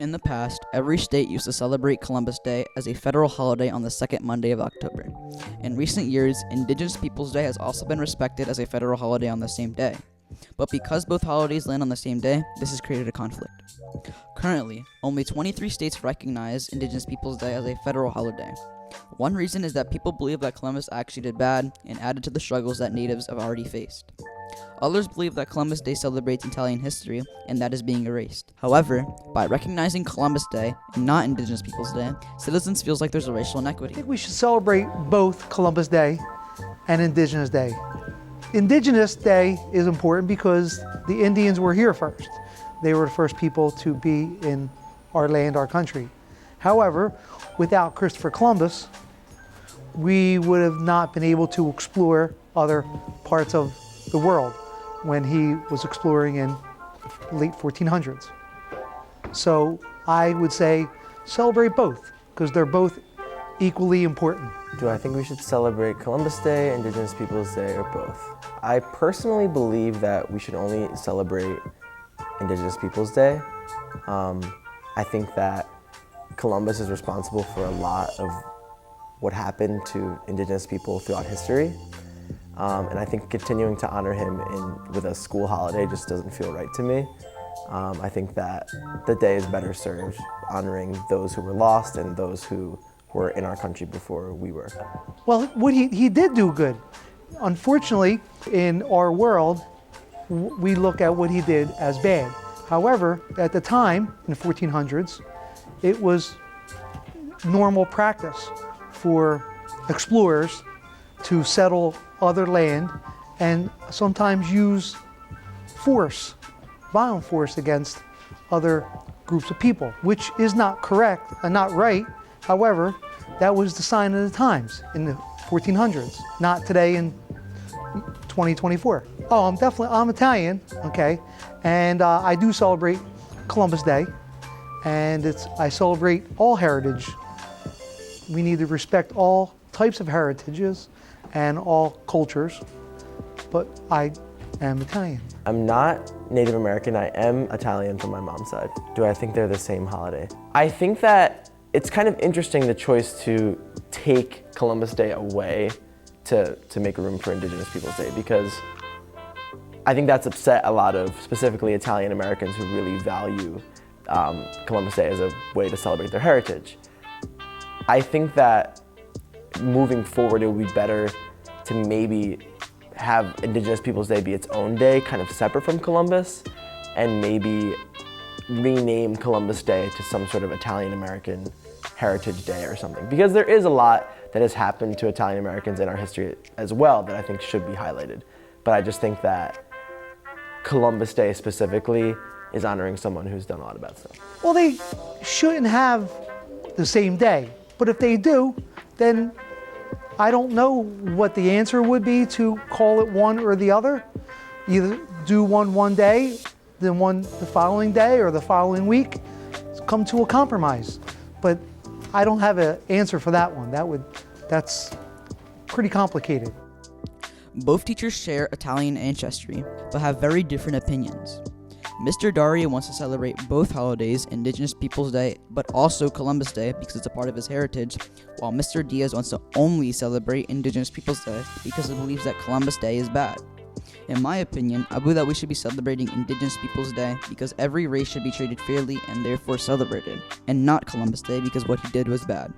In the past, every state used to celebrate Columbus Day as a federal holiday on the second Monday of October. In recent years, Indigenous Peoples Day has also been respected as a federal holiday on the same day. But because both holidays land on the same day, this has created a conflict. Currently, only 23 states recognize Indigenous Peoples Day as a federal holiday. One reason is that people believe that Columbus actually did bad and added to the struggles that natives have already faced. Others believe that Columbus Day celebrates Italian history and that is being erased. However, by recognizing Columbus Day and not Indigenous Peoples Day, citizens feels like there's a racial inequity. I think we should celebrate both Columbus Day and Indigenous Day. Indigenous Day is important because the Indians were here first. They were the first people to be in our land, our country. However, without Christopher Columbus, we would have not been able to explore other parts of the world when he was exploring in the late 1400s. So I would say celebrate both because they're both equally important. Do I think we should celebrate Columbus Day, Indigenous Peoples Day, or both? I personally believe that we should only celebrate Indigenous Peoples Day. I think that Columbus is responsible for a lot of what happened to Indigenous people throughout history. And I think continuing to honor him with a school holiday just doesn't feel right to me. I think that the day is better served honoring those who were lost and those who were in our country before we were. Well, what he did do good. Unfortunately, in our world, we look at what he did as bad. However, at the time, in the 1400s, it was normal practice for explorers to settle other land and sometimes use force, violent force against other groups of people, which is not correct and not right. However, that was the sign of the times in the 1400s, not today in 2024. Oh, I'm Italian, okay, and I do celebrate Columbus Day, and I celebrate all heritage. We need to respect all types of heritages and all cultures, but I am Italian. I'm not Native American, I am Italian from my mom's side. Do I think they're the same holiday? I think that it's kind of interesting, the choice to take Columbus Day away to make room for Indigenous Peoples Day, because I think that's upset a lot of specifically Italian Americans who really value Columbus Day as a way to celebrate their heritage. I think that moving forward, it would be better to maybe have Indigenous Peoples Day be its own day, kind of separate from Columbus, and maybe rename Columbus Day to some sort of Italian American Heritage Day or something. Because there is a lot that has happened to Italian Americans in our history as well that I think should be highlighted. But I just think that Columbus Day specifically is honoring someone who's done a lot of bad stuff. Well, they shouldn't have the same day, but if they do, then I don't know what the answer would be to call it one or the other. Either do one day, then one the following day or the following week. Come to a compromise. But I don't have an answer for that one. That's pretty complicated. Both teachers share Italian ancestry, but have very different opinions. Mr. Daria wants to celebrate both holidays, Indigenous Peoples Day, but also Columbus Day because it's a part of his heritage, while Mr. Diaz wants to only celebrate Indigenous Peoples Day because he believes that Columbus Day is bad. In my opinion, I believe that we should be celebrating Indigenous Peoples Day because every race should be treated fairly and therefore celebrated, and not Columbus Day because what he did was bad.